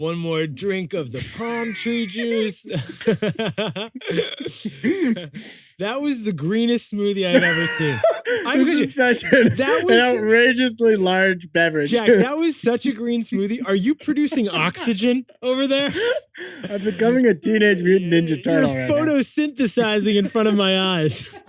One more drink of the palm tree juice. That was the greenest smoothie I've ever seen. This is such an outrageously large beverage. Jack, that was such a green smoothie. Are you producing oxygen over there? I'm becoming a teenage mutant ninja turtle You're right photosynthesizing in front of my eyes.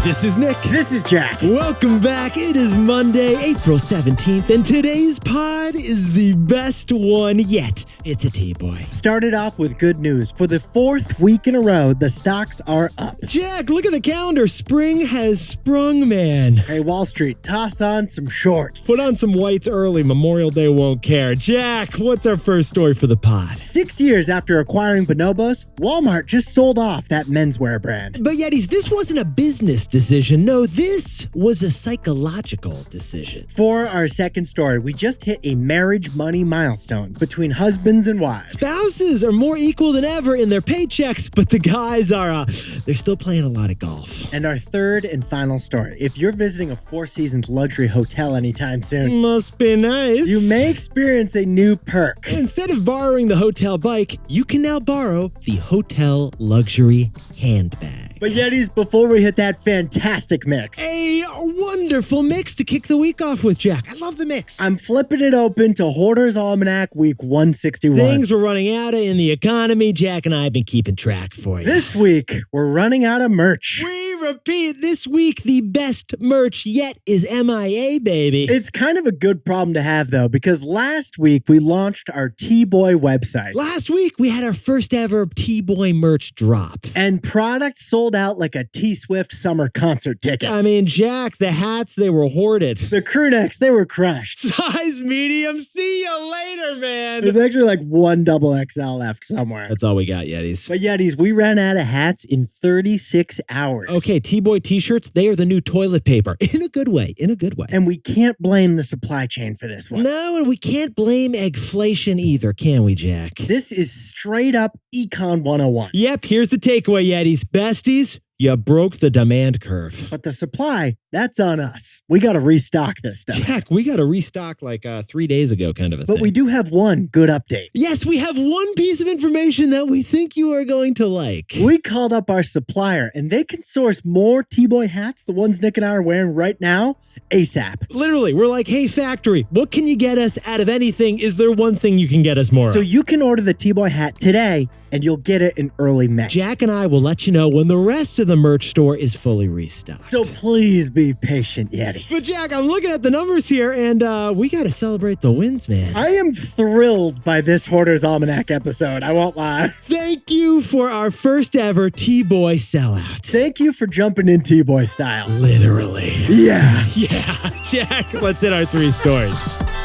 This is Nick. This is Jack. Welcome back. It is Monday, April 17th, and today's pod is the best one yet. It's a T-boy. Started off with good news. For the fourth week in a row, the stocks are up. Jack, look at the calendar. Spring has sprung, man. Hey, Wall Street, toss on some shorts. Put on some whites early. Memorial Day won't care. Jack, what's our first story for the pod? 6 years after acquiring Bonobos, Walmart just sold off that menswear brand. But Yetis, this wasn't a business decision. No, this was a psychological decision. For our second story, we just hit a marriage money milestone between husbands and wives. Spouses are more equal than ever in their paychecks, but the guys are, they're still playing a lot of golf. And our third and final story. If you're visiting a four-seasoned luxury hotel anytime soon, must be nice. You may experience a new perk. Instead of borrowing the hotel bike, you can now borrow the hotel luxury handbag. But Yetis, before we hit that fantastic mix. A wonderful mix to kick the week off with, Jack. I love the mix. I'm flipping it open to Hoarder's Almanac week 161. Things we're running out of in the economy. Jack and I have been keeping track for you. This week, we're running out of merch. We repeat, this week, the best merch yet is MIA, baby. It's kind of a good problem to have, though, because last week we launched our T-Boy website. Last week, we had our first ever T-Boy merch drop. And product sold out like a T-Swift summer concert ticket. I mean, Jack, the hats, they were hoarded. The crew necks, they were crushed. Size medium, see you later, man. There's actually like one XXL left somewhere. That's all we got, Yetis. But Yetis, we ran out of hats in 36 hours. Okay, T-Boy t-shirts, they are the new toilet paper. In a good way, in a good way. And we can't blame the supply chain for this one. No, and we can't blame eggflation either, can we, Jack? This is straight up Econ 101. Yep, here's the takeaway, Yetis. Besties, you broke the demand curve. But the supply, that's on us. We got to restock this stuff. Jack, we got to restock like 3 days ago kind of a thing. But we do have one good update. Yes, we have one piece of information that we think you are going to like. We called up our supplier, and they can source more T-Boy hats, the ones Nick and I are wearing right now, ASAP. Literally, we're like, hey, factory, what can you get us out of anything? Is there one thing you can get us more So of? you can order the T-Boy hat today, and you'll get it in early May. Jack and I will let you know when the rest of the merch store is fully restocked. So please be patient, Yetis. But Jack, I'm looking at the numbers here, and we got to celebrate the wins, man. I am thrilled by this Hoarder's Almanac episode. I won't lie. Thank you for our first ever T-Boy sellout. Thank you for jumping in T-Boy style. Literally. Yeah. Yeah. Jack, let's hit our 3 stories.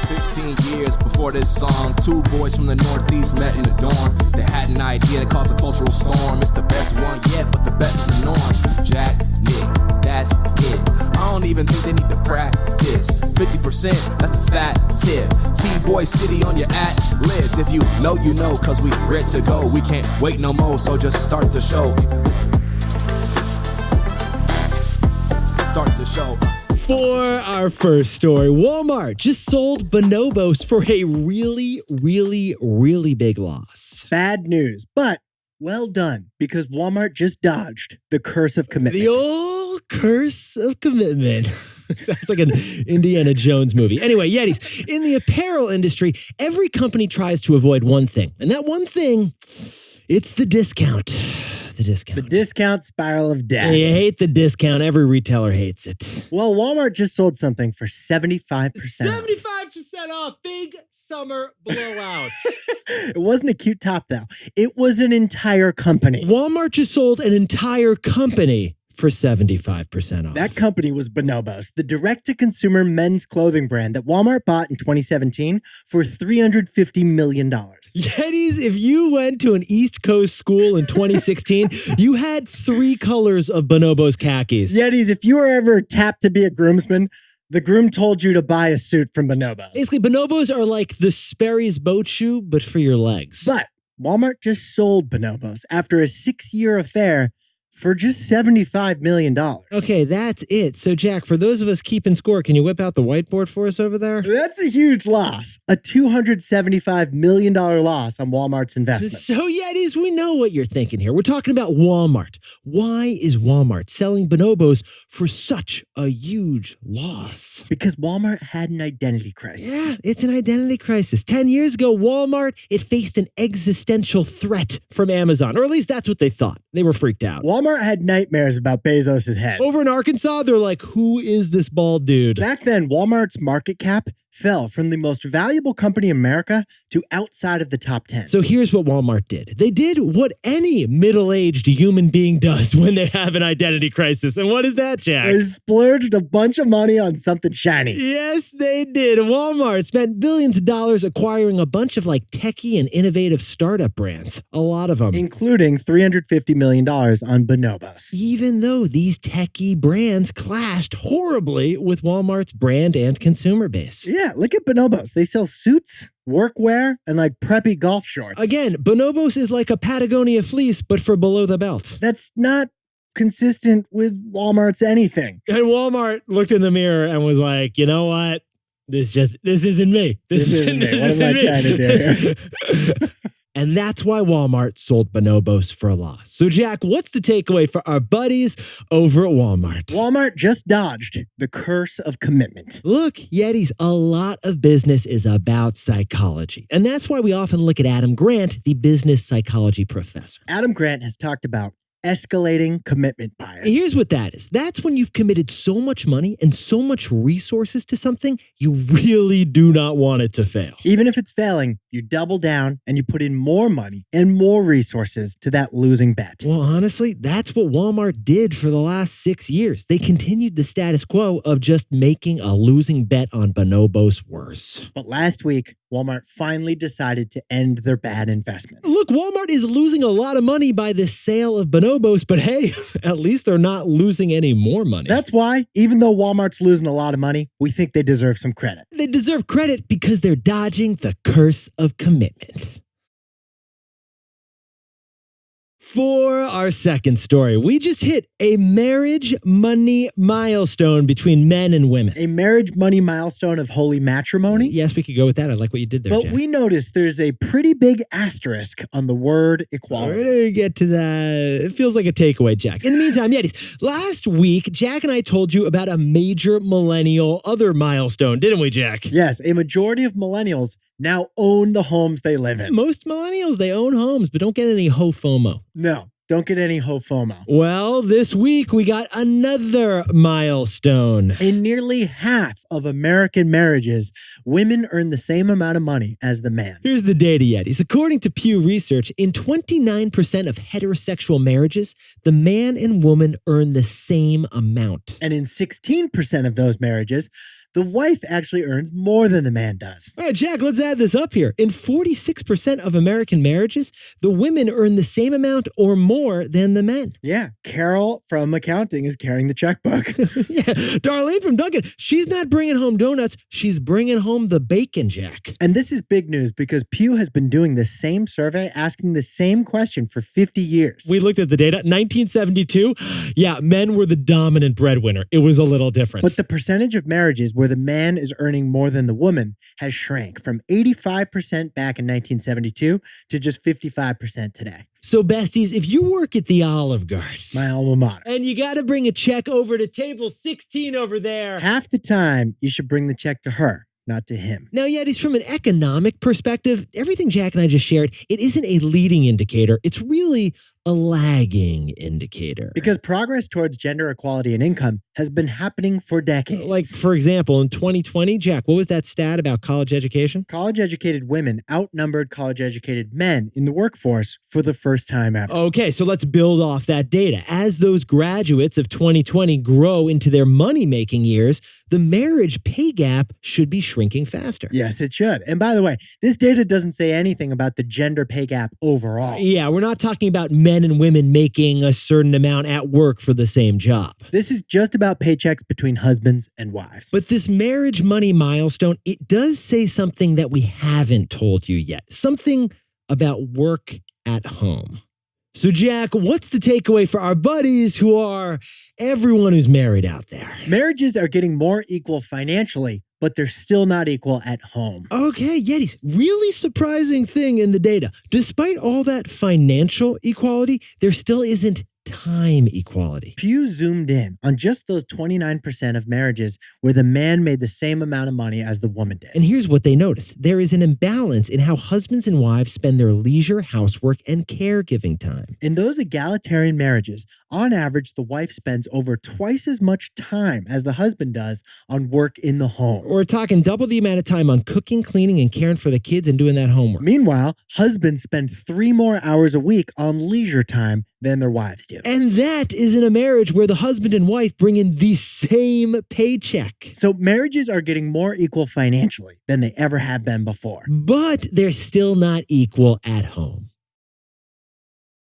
15 years before this song, 2 boys from the Northeast met in a dorm. They had an idea that caused a cultural storm. It's the best one yet, but the best is the norm. Jack, Nick, that's it. I don't even think they need to practice. 50%, that's a fat tip. T-Boy City on your at-list. If you know, you know, cause we ready to go. We can't wait no more, so just start the show. Start the show. For our first story, Walmart just sold Bonobos for a really big loss. Bad news, but well done, because Walmart just dodged the curse of commitment. The old curse of commitment. Sounds like an Indiana Jones movie. Anyway, Yetis, in the apparel industry, every company tries to avoid one thing. And that one thing, it's the discount. The discount spiral of death. You hate the discount. Every retailer hates it. Well, Walmart just sold something for 75%. 75% off. Big summer blowout. It wasn't a cute top, though. It was an entire company. Walmart just sold an entire company for 75% off. That company was Bonobos, the direct-to-consumer men's clothing brand that Walmart bought in 2017 for $350 million. Yetis, if you went to an East Coast school in 2016, you had 3 colors of Bonobos khakis. Yetis, if you were ever tapped to be a groomsman, the groom told you to buy a suit from Bonobos. Basically, Bonobos are like the Sperry's boat shoe, but for your legs. But Walmart just sold Bonobos after a 6-year affair for just $75 million. Okay, that's it. So, Jack, for those of us keeping score, can you whip out the whiteboard for us over there? That's a huge loss. A $275 million loss on Walmart's investment. So, Yetis, we know what you're thinking here. We're talking about Walmart. Why is Walmart selling Bonobos for such a huge loss? Because Walmart had an identity crisis. Yeah, it's an identity crisis. 10 years ago, Walmart, it faced an existential threat from Amazon, or at least that's what they thought. They were freaked out. Walmart had nightmares about Bezos' head. Over in Arkansas, they're like, who is this bald dude? Back then, Walmart's market cap fell from the most valuable company in America to outside of the top 10. So here's what Walmart did. They did what any middle-aged human being does when they have an identity crisis. And what is that, Jack? They splurged a bunch of money on something shiny. Yes, they did. Walmart spent billions of dollars acquiring a bunch of techie and innovative startup brands. A lot of them. Including $350 million on Bonobos. Even though these techie brands clashed horribly with Walmart's brand and consumer base. Yeah, look at Bonobos. They sell suits, workwear, and preppy golf shorts. Again, Bonobos is like a Patagonia fleece, but for below the belt. That's not consistent with Walmart's anything. And Walmart looked in the mirror and was like, you know what? This isn't me. This isn't me. What am I trying to do? And that's why Walmart sold Bonobos for a loss. So, Jack, what's the takeaway for our buddies over at Walmart? Walmart just dodged the curse of commitment. Look, Yetis, a lot of business is about psychology. And that's why we often look at Adam Grant, the business psychology professor. Adam Grant has talked about escalating commitment bias. Here's what that is. That's when you've committed so much money and so much resources to something, you really do not want it to fail. Even if it's failing, you double down and you put in more money and more resources to that losing bet. Well, honestly, that's what Walmart did for the last 6 years. They continued the status quo of just making a losing bet on Bonobos worse. But last week, Walmart finally decided to end their bad investment. Look, Walmart is losing a lot of money by this sale of Bonobos, but hey, at least they're not losing any more money. That's why, even though Walmart's losing a lot of money, we think they deserve some credit. They deserve credit because they're dodging the curse of commitment. For our second story, we just hit a marriage money milestone between men and women. A marriage money milestone of holy matrimony? Yes, we could go with that. I like what you did there, But Jack. we noticed there's a pretty big asterisk on the word equality. We're going to get to that. It feels like a takeaway, Jack. In the meantime, Yetis, last week, Jack and I told you about a major millennial other milestone, didn't we, Jack? Yes, a majority of millennials now own the homes they live in. Most millennials, they own homes, but don't get any ho FOMO. No, don't get any ho FOMO. Well, this week we got another milestone. In nearly half of American marriages, women earn the same amount of money as the man. Here's the data, Yetis. According to Pew Research, in 29% of heterosexual marriages, the man and woman earn the same amount. And in 16% of those marriages, the wife actually earns more than the man does. All right, Jack, let's add this up here. In 46% of American marriages, the women earn the same amount or more than the men. Yeah, Carol from accounting is carrying the checkbook. Yeah, Darlene from Duncan, she's not bringing home donuts. She's bringing home the bacon, Jack. And this is big news because Pew has been doing the same survey, asking the same question for 50 years. We looked at the data. 1972, yeah, men were the dominant breadwinner. It was a little different. But the percentage of marriages where the man is earning more than the woman has shrank from 85% back in 1972 to just 55% today. So, besties, if you work at the Olive Garden, My alma mater. and you got to bring a check over to table 16 over there. Half the time, you should bring the check to her, not to him. Now, Yetis, from an economic perspective, everything Jack and I just shared, it isn't a leading indicator. It's really a lagging indicator. Because progress towards gender equality and income has been happening for decades. Like, for example, in 2020, Jack, what was that stat about college education? College-educated women outnumbered college-educated men in the workforce for the first time ever. Okay, so let's build off that data. As those graduates of 2020 grow into their money-making years, the marriage pay gap should be shrinking faster. Yes, it should. And by the way, this data doesn't say anything about the gender pay gap overall. Yeah, we're not talking about men and women making a certain amount at work for the same job. This is just about paychecks between husbands and wives. But this marriage money milestone, it does say something that we haven't told you yet. Something about work at home. So, Jack, what's the takeaway for our buddies who are everyone who's married out there? Marriages are getting more equal financially, but they're still not equal at home. Okay, Yetis, really surprising thing in the data. Despite all that financial equality, there still isn't time equality. Pew zoomed in on just those 29% of marriages where the man made the same amount of money as the woman did. And here's what they noticed. There is an imbalance in how husbands and wives spend their leisure, housework, and caregiving time. In those egalitarian marriages, on average, the wife spends over twice as much time as the husband does on work in the home. We're talking double the amount of time on cooking, cleaning, and caring for the kids and doing that homework. Meanwhile, husbands spend 3 more hours a week on leisure time than their wives do. And that is in a marriage where the husband and wife bring in the same paycheck. So marriages are getting more equal financially than they ever have been before. But they're still not equal at home.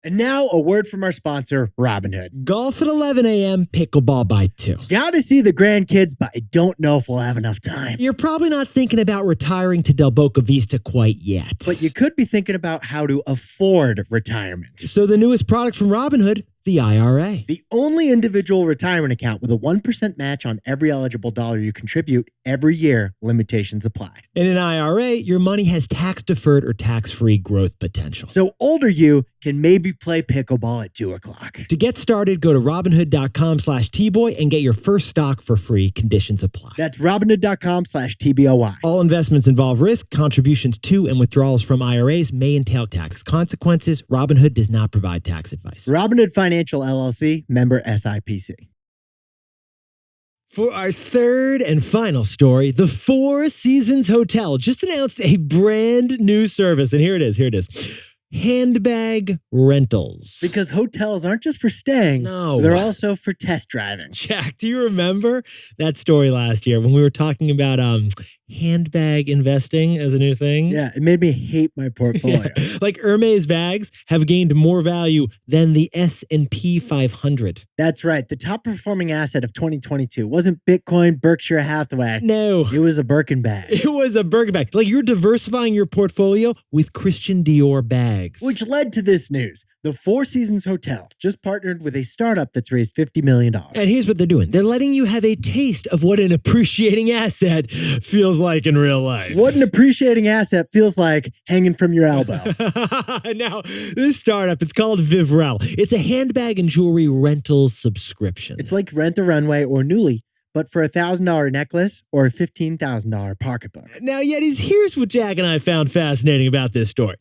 And now a word from our sponsor, Robinhood. Golf at 11 a.m., pickleball by 2. Gotta see the grandkids, but I don't know if we'll have enough time. You're probably not thinking about retiring to Del Boca Vista quite yet. But you could be thinking about how to afford retirement. So the newest product from Robinhood, the IRA. The only individual retirement account with a 1% match on every eligible dollar you contribute every year. Limitations apply. In an IRA, your money has tax-deferred or tax-free growth potential. So older you can maybe play pickleball at 2 o'clock. To get started, go to Robinhood.com/Tboy and get your first stock for free. Conditions apply. That's Robinhood.com/TBOY. All investments involve risk. Contributions to and withdrawals from IRAs may entail tax consequences. Robinhood does not provide tax advice. Robinhood Financial LLC, member SIPC. For our third and final story, the Four Seasons Hotel just announced a brand new service. And here it is. Handbag rentals. Because hotels aren't just for staying. No. They're also for test driving. Jack, do you remember that story last year when we were talking about handbag investing as a new thing? Yeah, it made me hate my portfolio. Like Hermes bags have gained more value than the S&P 500. That's right. The top performing asset of 2022 wasn't Bitcoin, Berkshire Hathaway. No. It was a Birkin bag. It was a Birkin bag. Like you're diversifying your portfolio with Christian Dior bags. Which led to this news. The Four Seasons Hotel just partnered with a startup that's raised $50 million. And here's what they're doing. They're letting you have a taste of what an appreciating asset feels like in real life. What an appreciating asset feels like hanging from your elbow. Now, this startup, it's called Vivrel. It's a handbag and jewelry rental subscription. It's like Rent the Runway or Nuuly, but for a $1,000 necklace or a $15,000 pocketbook. Now, Yetis, here's what Jack and I found fascinating about this story.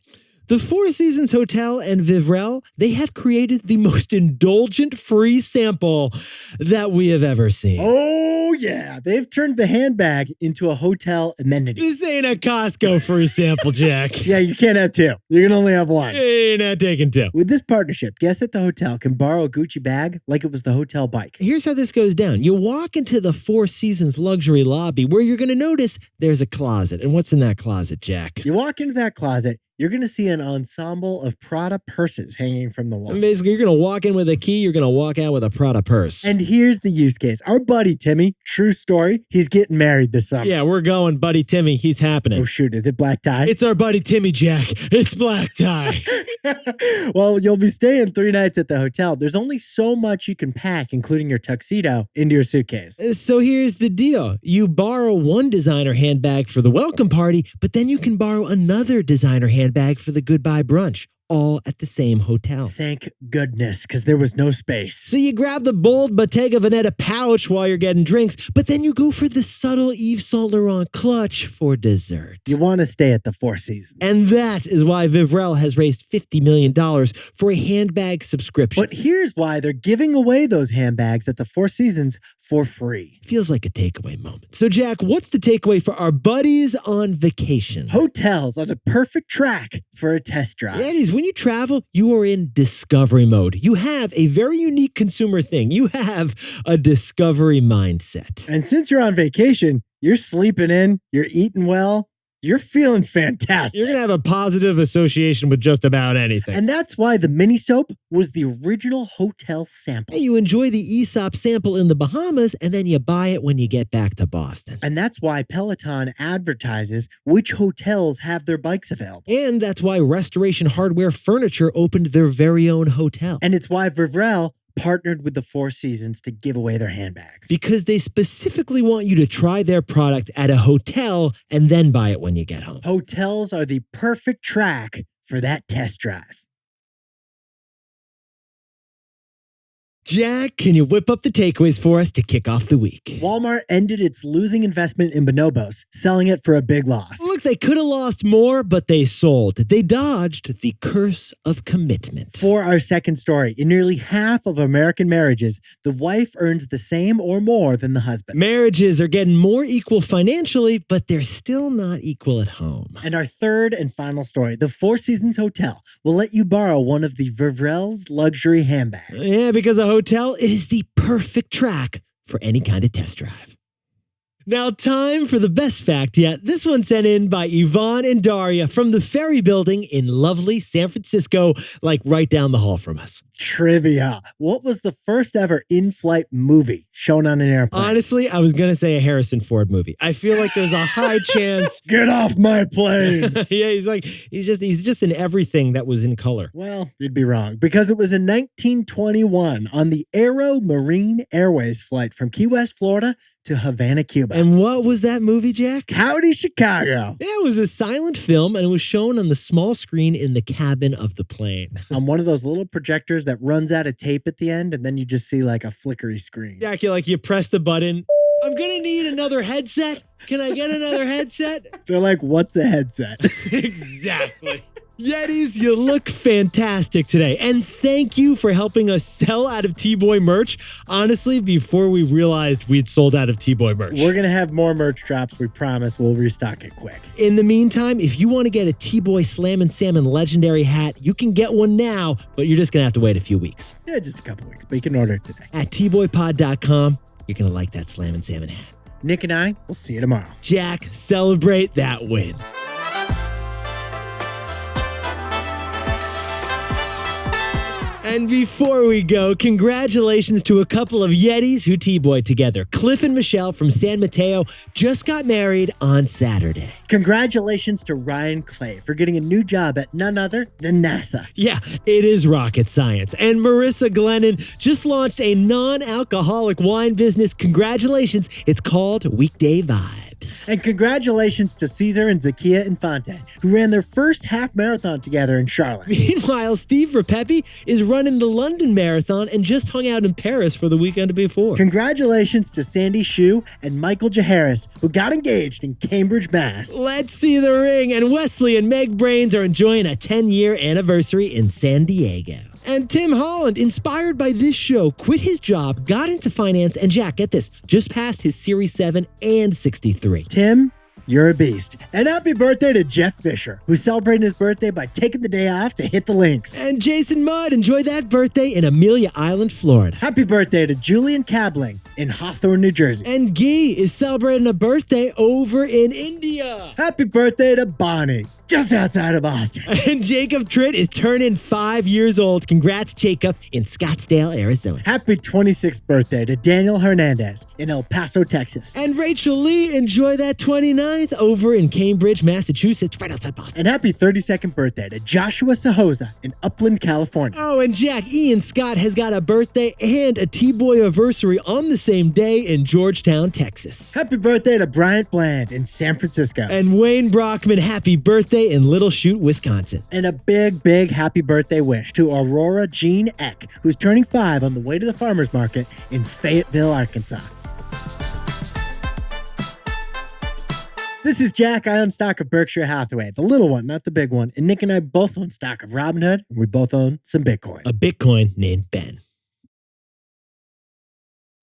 The Four Seasons Hotel and Vivrel, they have created the most indulgent free sample that we have ever seen. Oh, yeah. They've turned the handbag into a hotel amenity. This ain't a Costco free sample, Jack. Yeah, you can't have 2. You can only have 1. You're not taking 2. With this partnership, guests at the hotel can borrow a Gucci bag like it was the hotel bike. Here's how this goes down. You walk into the Four Seasons luxury lobby where you're going to notice there's a closet. And what's in that closet, Jack? You walk into that closet, you're going to see an ensemble of Prada purses hanging from the wall. And basically, you're going to walk in with a key, you're going to walk out with a Prada purse. And here's the use case. Our buddy Timmy, true story, he's getting married this summer. Yeah, we're going, buddy Timmy. He's happening. Oh, shoot. Is it black tie? It's our buddy Timmy, Jack. It's black tie. Well, you'll be staying 3 nights at the hotel. There's only so much you can pack, including your tuxedo, into your suitcase. So here's the deal. You borrow one designer handbag for the welcome party, but then you can borrow another designer handbag for the goodbye brunch. All at the same hotel. Thank goodness, because there was no space. So you grab the bold Bottega Veneta pouch while you're getting drinks, but then you go for the subtle Yves Saint Laurent clutch for dessert. You want to stay at the Four Seasons. And that is why Vivrel has raised $50 million for a handbag subscription. But here's why they're giving away those handbags at the Four Seasons for free. Feels like a takeaway moment. So Jack, what's the takeaway for our buddies on vacation? Hotels are the perfect track for a test drive. Yeah, it is. When you travel, you are in discovery mode. You have a very unique consumer thing. You have a discovery mindset. And since you're on vacation, you're sleeping in, you're eating well, you're feeling fantastic. You're going to have a positive association with just about anything. And that's why the mini soap was the original hotel sample. Hey, you enjoy the Aesop sample in the Bahamas, and then you buy it when you get back to Boston. And that's why Peloton advertises which hotels have their bikes available. And that's why Restoration Hardware Furniture opened their very own hotel. And it's why Vivrel partnered with the Four Seasons to give away their handbags. Because they specifically want you to try their product at a hotel and then buy it when you get home. Hotels are the perfect track for that test drive. Jack, can you whip up the takeaways for us to kick off the week? Walmart ended its losing investment in Bonobos, selling it for a big loss. Look, they could have lost more, but they sold. They dodged the curse of commitment. For our second story, in nearly half of American marriages, the wife earns the same or more than the husband. Marriages are getting more equal financially, but they're still not equal at home. And our third and final story, the Four Seasons Hotel will let you borrow one of the Vivrel's luxury handbags. Yeah, because a hotel, it is the perfect track for any kind of test drive. Now, time for the best fact yet. This one sent in by Yvonne and Daria from the Ferry Building in lovely San Francisco, like right down the hall from us. Trivia. What was the first ever in-flight movie shown on an airplane? Honestly, I was going to say a Harrison Ford movie. I feel like there's a high chance. Get off my plane. Yeah, he's just in everything that was in color. Well, you'd be wrong, because it was in 1921 on the Aero Marine Airways flight from Key West, Florida to Havana, Cuba. And what was that movie, Jack? Howdy, Chicago. Yeah, it was a silent film, and it was shown on the small screen in the cabin of the plane. On one of those little projectors that runs out of tape at the end, and then you just see like a flickery screen. Jack, you press the button. I'm going to need another headset. Can I get another headset? They're like, what's a headset? Exactly. Yetis, you look fantastic today. And thank you for helping us sell out of T-Boy merch. Honestly, before we realized we'd sold out of T-Boy merch. We're going to have more merch drops. We promise we'll restock it quick. In the meantime, if you want to get a T-Boy Slammin' Salmon legendary hat, you can get one now, but you're just going to have to wait a few weeks. Yeah, just a couple weeks, but you can order it today. At tboypod.com, you're going to like that Slammin' Salmon hat. Nick and I will see you tomorrow. Jack, celebrate that win. And before we go, congratulations to a couple of Yetis who T-Boyed together. Cliff and Michelle from San Mateo just got married on Saturday. Congratulations to Ryan Clay for getting a new job at none other than NASA. Yeah, it is rocket science. And Marissa Glennon just launched a non-alcoholic wine business. Congratulations. It's called Weekday Vibes. And congratulations to Caesar and Zakia Infante, who ran their first half marathon together in Charlotte. Meanwhile, Steve Repepi is running the London Marathon and just hung out in Paris for the weekend before. Congratulations to Sandy Shue and Michael Jaharis, who got engaged in Cambridge, Mass. Let's see the ring. And Wesley and Meg Brains are enjoying a 10-year anniversary in San Diego. And Tim Holland, inspired by this show, quit his job, got into finance, and Jack, get this, just passed his Series 7 and 63. Tim, you're a beast. And happy birthday to Jeff Fisher, who's celebrating his birthday by taking the day off to hit the links. And Jason Mudd, enjoy that birthday in Amelia Island, Florida. Happy birthday to Julian Cabling in Hawthorne, New Jersey. And Guy is celebrating a birthday over in India. Happy birthday to Bonnie, just outside of Boston. And Jacob Tritt is turning 5 years old. Congrats, Jacob, in Scottsdale, Arizona. Happy 26th birthday to Daniel Hernandez in El Paso, Texas. And Rachel Lee, enjoy that 29th over in Cambridge, Massachusetts, right outside Boston. And happy 32nd birthday to Joshua Sahoza in Upland, California. Oh, and Jack, Ian Scott has got a birthday and a T-Boy anniversary on the same day in Georgetown, Texas. Happy birthday to Bryant Bland in San Francisco. And Wayne Brockman, happy birthday in Little Chute, Wisconsin. And a big, big happy birthday wish to Aurora Jean Eck, who's turning 5 on the way to the farmer's market in Fayetteville, Arkansas. This is Jack. I own stock of Berkshire Hathaway, the little one, not the big one. And Nick and I both own stock of Robinhood, and we both own some Bitcoin. A Bitcoin named Ben.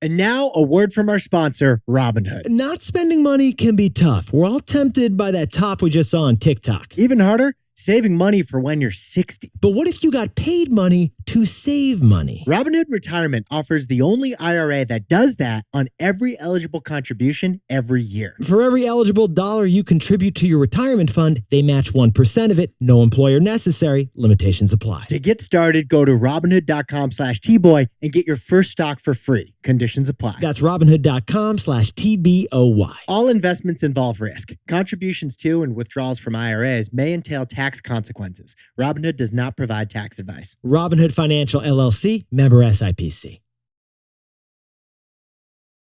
And now a word from our sponsor, Robinhood. Not spending money can be tough. We're all tempted by that top we just saw on TikTok. Even harder, saving money for when you're 60. But what if you got paid money to save money? Robinhood Retirement offers the only IRA that does that on every eligible contribution every year. For every eligible dollar you contribute to your retirement fund, they match 1% of it. No employer necessary. Limitations apply. To get started, go to Robinhood.com/TBoy and get your first stock for free. Conditions apply. That's Robinhood.com/TBOY. All investments involve risk. Contributions to and withdrawals from IRAs may entail tax consequences. Robinhood does not provide tax advice. Robinhood Financial LLC, member SIPC.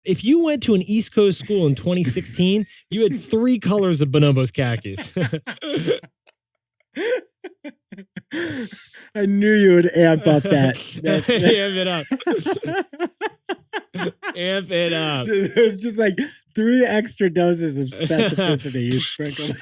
If you went to an East Coast school in 2016, you had 3 colors of Bonobos khakis. I knew you would amp up that. Amp it up. Amp it up. There's just like 3 extra doses of specificity you sprinkled.